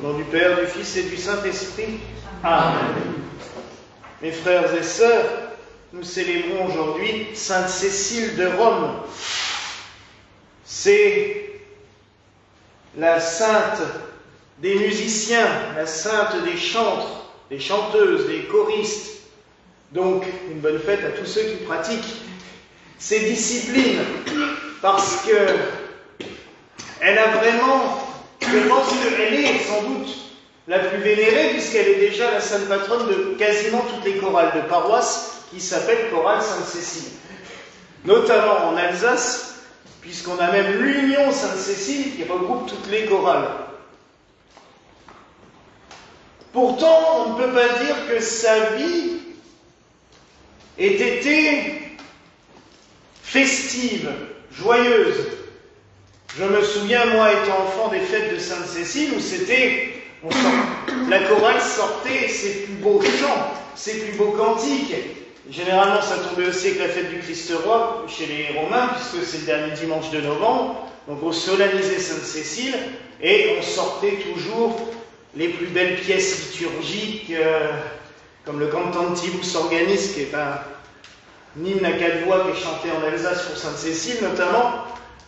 Au nom du Père, du Fils et du Saint-Esprit. Amen. Mes frères et sœurs, nous célébrons aujourd'hui Sainte Cécile de Rome. C'est la sainte des musiciens, la sainte des chantres, des chanteuses, des choristes. Donc, une bonne fête à tous ceux qui pratiquent ces disciplines, parce que elle a vraiment, je pense qu'elle est sans doute la plus vénérée, puisqu'elle est déjà la sainte patronne de quasiment toutes les chorales de paroisse qui s'appellent chorale Sainte-Cécile. Notamment en Alsace, puisqu'on a même l'Union Sainte-Cécile qui regroupe toutes les chorales. Pourtant, on ne peut pas dire que sa vie ait été festive, joyeuse. Je me souviens, moi, étant enfant, des fêtes de Sainte-Cécile, où c'était, la chorale sortait ses plus beaux chants, ses plus beaux cantiques. Généralement, ça tombait aussi avec la fête du Christ-Roi chez les Romains, puisque c'est le dernier dimanche de novembre. Donc on solennisait Sainte-Cécile et on sortait toujours les plus belles pièces liturgiques, comme le Cantantibus Organis, qui est un hymne à 4 voix qui est chanté en Alsace pour Sainte-Cécile notamment.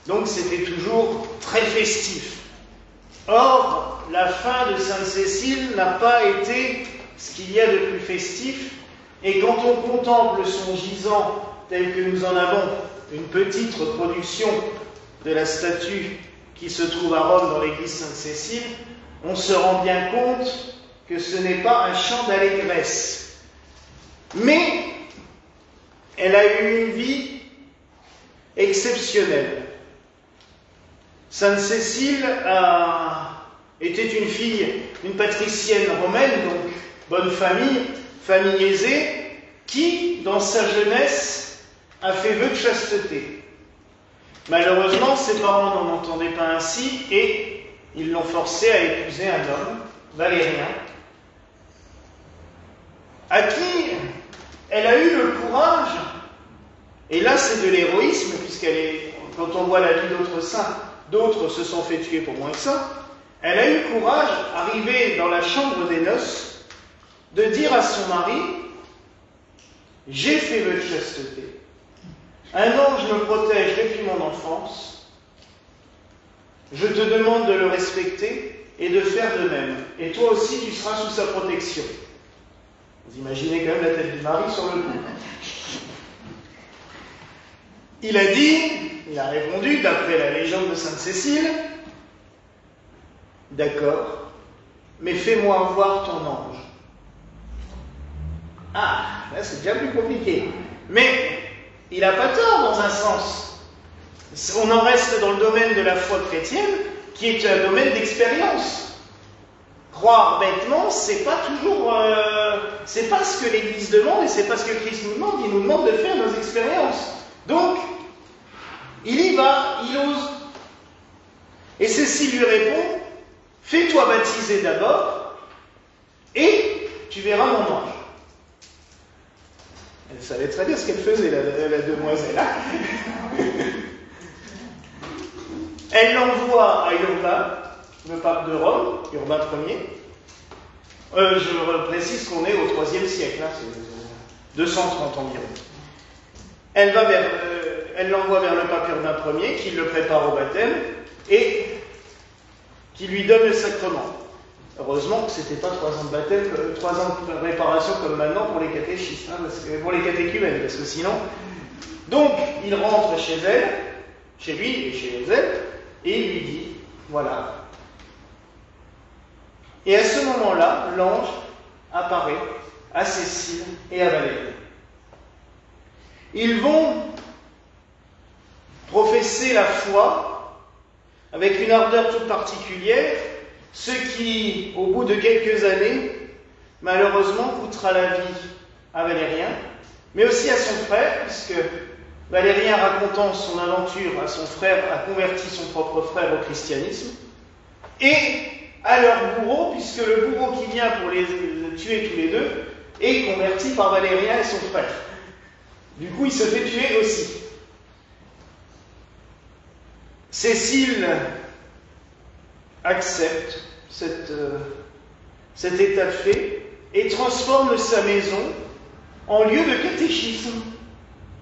Donc c'était toujours très festif. Or, la fin de Sainte-Cécile n'a pas été ce qu'il y a de plus festif. Et quand on contemple son gisant tel que nous en avons une petite reproduction de la statue qui se trouve à Rome dans l'église Sainte-Cécile, on se rend bien compte que ce n'est pas un chant d'allégresse. Mais elle a eu une vie exceptionnelle. Sainte Cécile était une fille, une patricienne romaine, donc bonne famille, famille aisée, qui, dans sa jeunesse, a fait vœu de chasteté. Malheureusement, ses parents n'en entendaient pas ainsi et ils l'ont forcée à épouser un homme, Valérien, à qui elle a eu le courage, et là c'est de l'héroïsme, quand on voit la vie d'autres saints, d'autres se sont fait tuer pour moins que ça, elle a eu le courage, arrivée dans la chambre des noces, de dire à son mari, « J'ai fait vœu de chasteté. Un ange me protège depuis mon enfance. Je te demande de le respecter et de faire de même. Et toi aussi, tu seras sous sa protection. » Vous imaginez quand même la tête du mari sur le coup. Il a répondu, d'après la légende de Sainte-Cécile, « D'accord, mais fais-moi voir ton ange. » Ah, là c'est déjà plus compliqué. Mais il n'a pas tort dans un sens. On en reste dans le domaine de la foi chrétienne, qui est un domaine d'expérience. Croire bêtement, c'est pas toujours, c'est pas ce que l'Église demande et c'est pas ce que Christ nous demande. Il nous demande de faire nos expériences. Donc, il y va, il ose. Et Cécile lui répond, fais-toi baptiser d'abord et tu verras mon ange. Elle savait très bien ce qu'elle faisait, la demoiselle. Elle l'envoie à Urbain, le pape de Rome, Urbain Ier. Je précise qu'on est au IIIe siècle, c'est 230 environ. Elle l'envoie vers le pape Urbain Ier, qui le prépare au baptême et qui lui donne le sacrement. Heureusement que ce n'était pas 3 ans de baptême, 3 ans de réparation comme maintenant pour les catéchistes, pour les catéchumènes, parce que sinon... Donc, il rentre chez elle, chez lui et chez elle, et il lui dit, voilà. Et à ce moment-là, l'ange apparaît à Cécile et à Valérie. Ils vont professer la foi avec une ardeur toute particulière, ce qui, au bout de quelques années, malheureusement, coûtera la vie à Valérien, mais aussi à son frère, puisque Valérien, racontant son aventure à son frère, a converti son propre frère au christianisme, et à leur bourreau, puisque le bourreau qui vient pour les tuer tous les deux est converti par Valérien et son frère. Du coup, il se fait tuer aussi. Cécile accepte cet état de fait et transforme sa maison en lieu de catéchisme.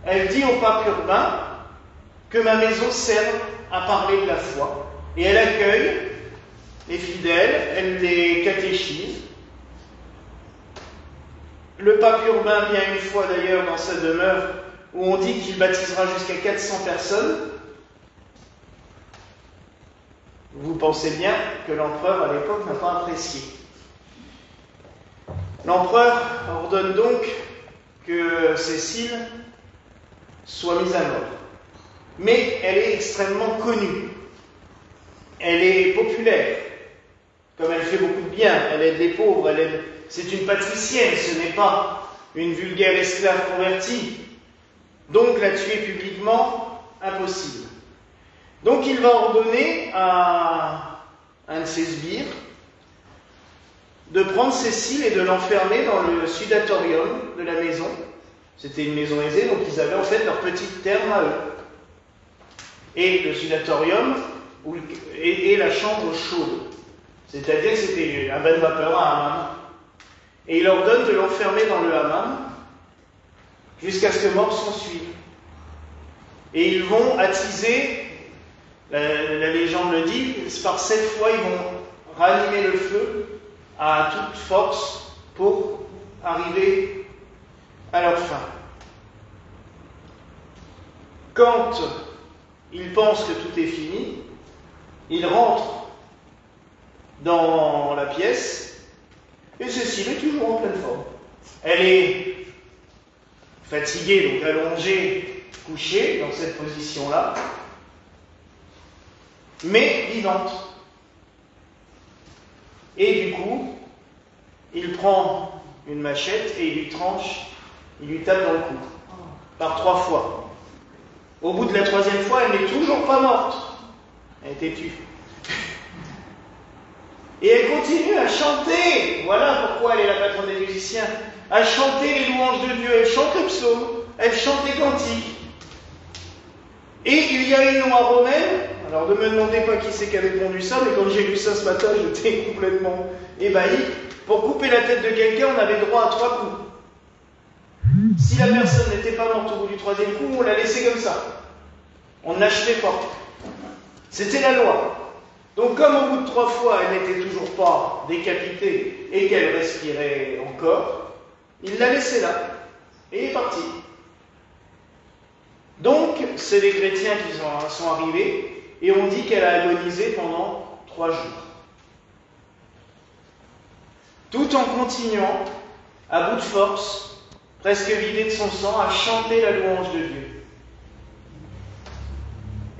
Elle dit au pape Urbain que ma maison serve à parler de la foi. Et elle accueille les fidèles, elle les catéchise. Le pape Urbain vient une fois d'ailleurs dans sa demeure où on dit qu'il baptisera jusqu'à 400 personnes. Vous pensez bien que l'empereur à l'époque n'a pas apprécié. L'empereur ordonne donc que Cécile soit mise à mort. Mais elle est extrêmement connue. Elle est populaire. Comme elle fait beaucoup de bien, elle aide les pauvres, c'est une patricienne, ce n'est pas une vulgaire esclave convertie. Donc la tuer publiquement, impossible. Donc il va ordonner à un de ses sbires de prendre Cécile et de l'enfermer dans le sudatorium de la maison. C'était une maison aisée, donc ils avaient en fait leur petite terme à eux. Et le sudatorium et la chambre chaude. C'est-à-dire que c'était un bain de vapeur, un hammam. Et il ordonne de l'enfermer dans le hammam jusqu'à ce que mort s'en suive. Et ils vont attiser, la légende le dit, par 7 fois ils vont ranimer le feu à toute force pour arriver à leur fin. Quand ils pensent que tout est fini, ils rentrent dans la pièce et Cécile est toujours en pleine forme. Elle est fatiguée, donc allongée, couchée dans cette position-là, mais vivante. Et du coup, il prend une machette et il lui tranche, il lui tape dans le cou, par 3 fois. Au bout de la 3e fois, elle n'est toujours pas morte. Elle est têtue. Et elle continue à chanter. Voilà pourquoi elle est la patronne des musiciens. À chanter les louanges de Dieu. Elle chante les psaumes. Elle chante les cantiques. Et il y a une loi romaine. Alors ne me demandez pas qui c'est qui a répondu ça, mais quand j'ai lu ça ce matin, j'étais complètement ébahi. Pour couper la tête de quelqu'un, on avait droit à 3 coups. Si la personne n'était pas morte au bout du 3e coup, on la laissait comme ça. On n'achevait pas. C'était la loi. Donc comme au bout de 3 fois, elle n'était toujours pas décapitée et qu'elle respirait encore, il l'a laissée là. Et est parti. Donc, c'est les chrétiens qui sont arrivés et on dit qu'elle a agonisé pendant 3 jours. Tout en continuant, à bout de force, presque vidée de son sang, à chanter la louange de Dieu.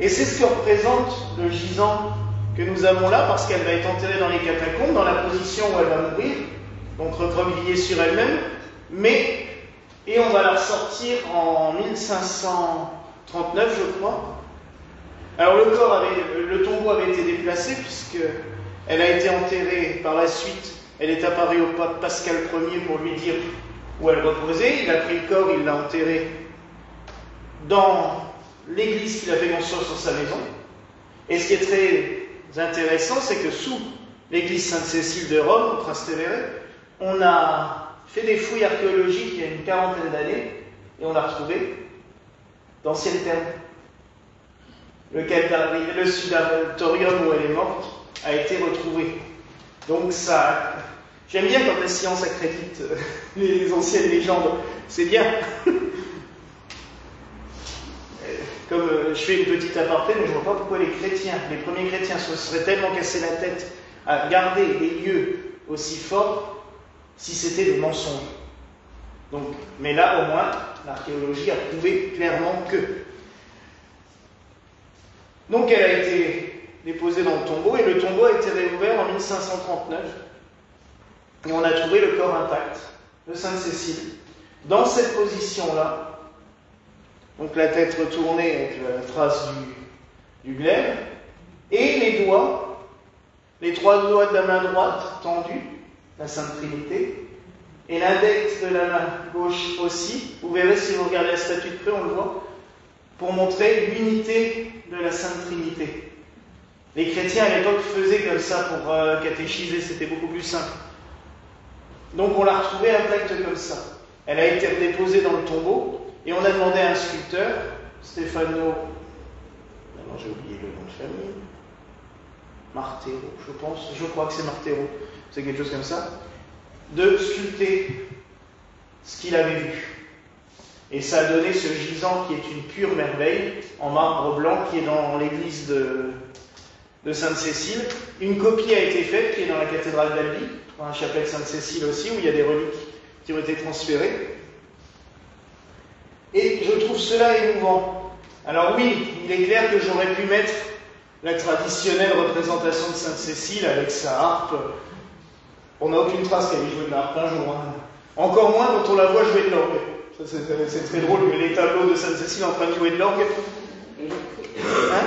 Et c'est ce que représente le gisant que nous avons là, parce qu'elle va être enterrée dans les catacombes, dans la position où elle va mourir, donc recroquevillée sur elle-même, et on va la ressortir en 1539, je crois. Alors le tombeau avait été déplacé, puisqu'elle a été enterrée par la suite, elle est apparue au pape Pascal Ier pour lui dire où elle reposait. Il a pris le corps, il l'a enterré dans l'église qu'il a fait construire sur sa maison. Et ce qui est très intéressant, c'est que sous l'église Sainte-Cécile de Rome, au Trastevere, on a fait des fouilles archéologiques il y a une 40aine d'années, et on a retrouvé d'anciennes termes. Le sudatorium où elle est morte a été retrouvé. Donc ça, j'aime bien quand la science accrédite les anciennes légendes, c'est bien. Comme je fais une petite aparté, mais je ne vois pas pourquoi les premiers chrétiens se seraient tellement cassé la tête à garder des lieux aussi forts si c'était des mensonges. Donc, mais là, au moins, l'archéologie a prouvé clairement que. Donc, elle a été déposée dans le tombeau, et le tombeau a été réouvert en 1539. Et on a trouvé le corps intact de Sainte-Cécile, dans cette position-là. Donc la tête retournée avec la trace du glaive, et les doigts, les 3 doigts de la main droite tendus, la Sainte Trinité, et l'index de la main gauche aussi. Vous verrez si vous regardez la statue de près, on le voit, pour montrer l'unité de la Sainte Trinité. Les chrétiens à l'époque faisaient comme ça pour catéchiser, c'était beaucoup plus simple. Donc on l'a retrouvée intacte comme ça. Elle a été déposée dans le tombeau et on a demandé à un sculpteur, Stefano, non j'ai oublié le nom de famille, Martero, je crois que c'est Martero, c'est quelque chose comme ça, de sculpter ce qu'il avait vu. Et ça a donné ce gisant qui est une pure merveille, en marbre blanc, qui est dans l'église de Sainte-Cécile. Une copie a été faite, qui est dans la cathédrale d'Albi, dans la chapelle Sainte-Cécile aussi, où il y a des reliques qui ont été transférées. Et je trouve cela émouvant. Alors oui, il est clair que j'aurais pu mettre la traditionnelle représentation de Sainte-Cécile avec sa harpe. On n'a aucune trace qu'elle ait joué de la harpe un jour. Hein. Encore moins quand on la voit jouer de l'orgue. C'est très drôle, que les tableaux de Sainte-Cécile en train de jouer de l'orgue. Hein?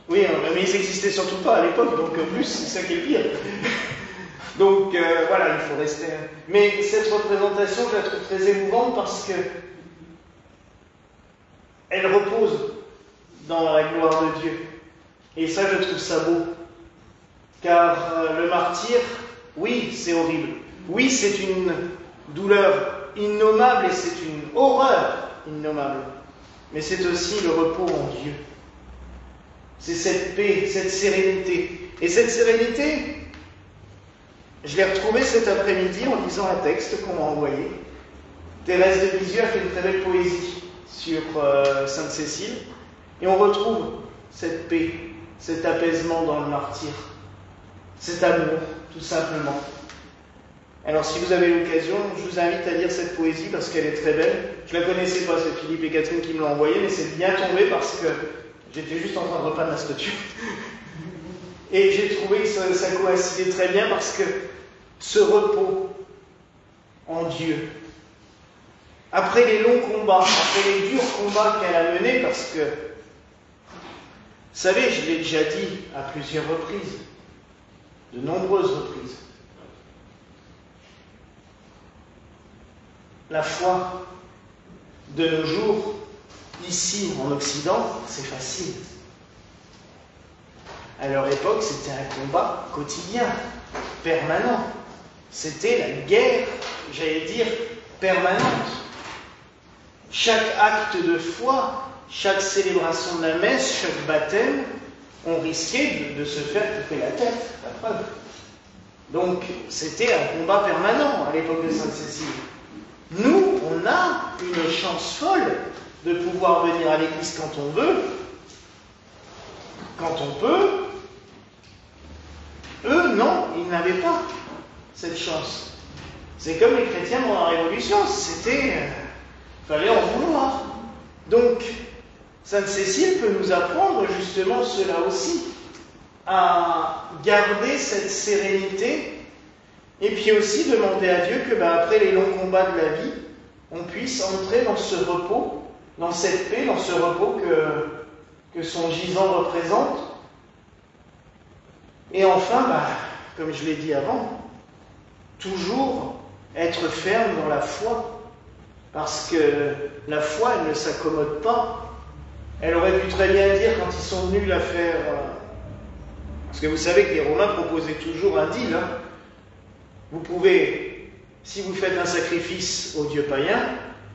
Oui, mais ils n'existaient surtout pas à l'époque, donc en plus, c'est ça qui est le pire. Donc voilà, il faut rester. Mais cette représentation, je la trouve très émouvante parce que elle repose dans la gloire de Dieu. Et ça, je trouve ça beau. Car le martyr, oui, c'est horrible. Oui, c'est une douleur innommable et c'est une horreur innommable. Mais c'est aussi le repos en Dieu. C'est cette paix, cette sérénité. Et cette sérénité, je l'ai retrouvée cet après-midi en lisant un texte qu'on m'a envoyé. Thérèse de Lisieux a fait une très belle poésie sur Sainte-Cécile. Et on retrouve cette paix, cet apaisement dans le martyr. Cet amour, tout simplement. Alors si vous avez l'occasion, je vous invite à lire cette poésie parce qu'elle est très belle. Je ne la connaissais pas, c'est Philippe et Catherine qui me l'ont envoyée, mais c'est bien tombé parce que j'étais juste en train de repeindre la structure. Et j'ai trouvé que ça coïncidait très bien parce que ce repos en Dieu, après les longs combats, après les durs combats qu'elle a menés, parce que, vous savez, je l'ai déjà dit à plusieurs reprises, de nombreuses reprises, la foi de nos jours, ici en Occident, c'est facile. À leur époque, c'était un combat quotidien, permanent. C'était la guerre, j'allais dire, permanente. Chaque acte de foi, chaque célébration de la messe, chaque baptême, on risquait de se faire couper la tête, la preuve. Donc, c'était un combat permanent à l'époque de Sainte-Cécile. Nous, on a une chance folle de pouvoir venir à l'église quand on veut, quand on peut. Eux, non, ils n'avaient pas cette chance. C'est comme les chrétiens pendant la Révolution, fallait en vouloir. Donc, Sainte-Cécile peut nous apprendre justement cela aussi, à garder cette sérénité, et puis aussi demander à Dieu que après les longs combats de la vie, on puisse entrer dans ce repos, dans cette paix, dans ce repos que son gisant représente. Et enfin, comme je l'ai dit avant, toujours être ferme dans la foi, parce que la foi, elle ne s'accommode pas. Elle aurait pu très bien dire quand ils sont venus la faire... Parce que vous savez que les Romains proposaient toujours un deal. Hein. Vous pouvez, si vous faites un sacrifice au dieu païen,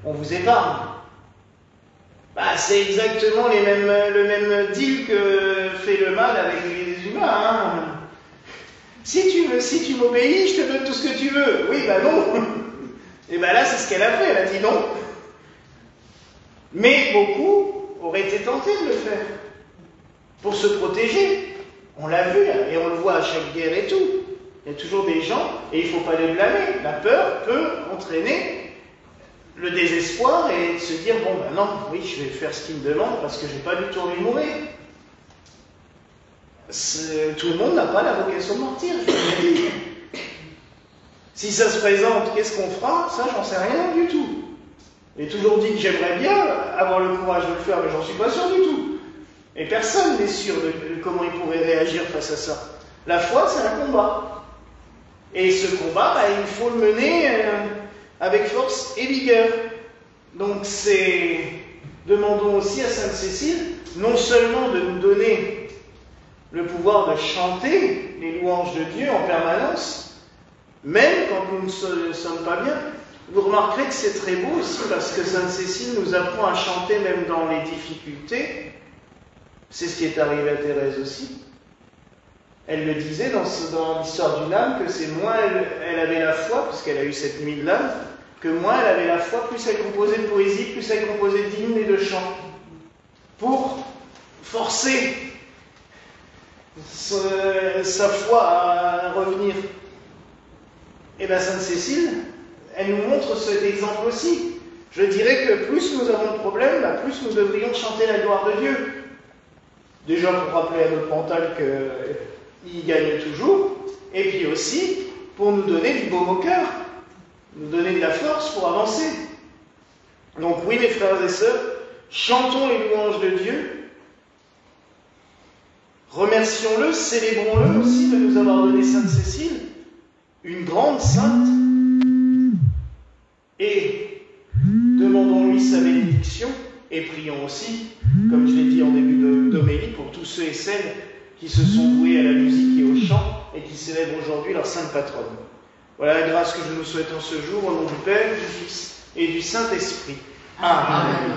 on vous épargne. C'est exactement le même deal que fait le mal avec les humains. Hein. Si tu m'obéis, je te donne tout ce que tu veux. Oui, non. Et là, c'est ce qu'elle a fait. Elle a dit non. Mais beaucoup auraient été tentés de le faire. Pour se protéger. On l'a vu, et on le voit à chaque guerre et tout. Il y a toujours des gens, et il ne faut pas les blâmer. La peur peut entraîner le désespoir et se dire, non, oui, je vais faire ce qu'il me demande parce que je n'ai pas du tout envie de mourir. Tout le monde n'a pas la vocation de martyr, je vous l'ai dit. Si ça se présente, qu'est-ce qu'on fera? Ça, j'en sais rien du tout. J'ai toujours dit que j'aimerais bien avoir le courage de le faire, mais j'en suis pas sûr du tout. Et personne n'est sûr de comment il pourrait réagir face à ça. La foi, c'est un combat. Et ce combat, il faut le mener avec force et vigueur. Donc demandons aussi à Sainte-Cécile, non seulement de nous donner le pouvoir de chanter les louanges de Dieu en permanence, même quand nous ne sommes pas bien. Vous remarquerez que c'est très beau aussi parce que Sainte Cécile nous apprend à chanter même dans les difficultés. C'est ce qui est arrivé à Thérèse aussi. Elle le disait dans l'histoire d'une âme que c'est moins elle avait la foi, puisqu'elle a eu cette nuit de l'âme, que moins elle avait la foi, plus elle composait de poésie, plus elle composait d'hymnes et de chants. Pour forcer sa foi à revenir. Et bien Sainte Cécile, elle nous montre cet exemple aussi. Je dirais que plus nous avons de problèmes, plus nous devrions chanter la gloire de Dieu. Déjà pour rappeler à notre mental qu'il gagne toujours, et puis aussi pour nous donner du baume au cœur, nous donner de la force pour avancer. Donc oui mes frères et sœurs, chantons les louanges de Dieu, remercions-le, célébrons-le aussi de nous avoir donné Sainte Cécile, une grande sainte, et demandons-lui sa bénédiction, et prions aussi, comme je l'ai dit en début d'homélie, pour tous ceux et celles qui se sont voués à la musique et au chant, et qui célèbrent aujourd'hui leur sainte patronne. Voilà la grâce que je nous souhaite en ce jour, au nom du Père, du Fils et du Saint-Esprit. Amen.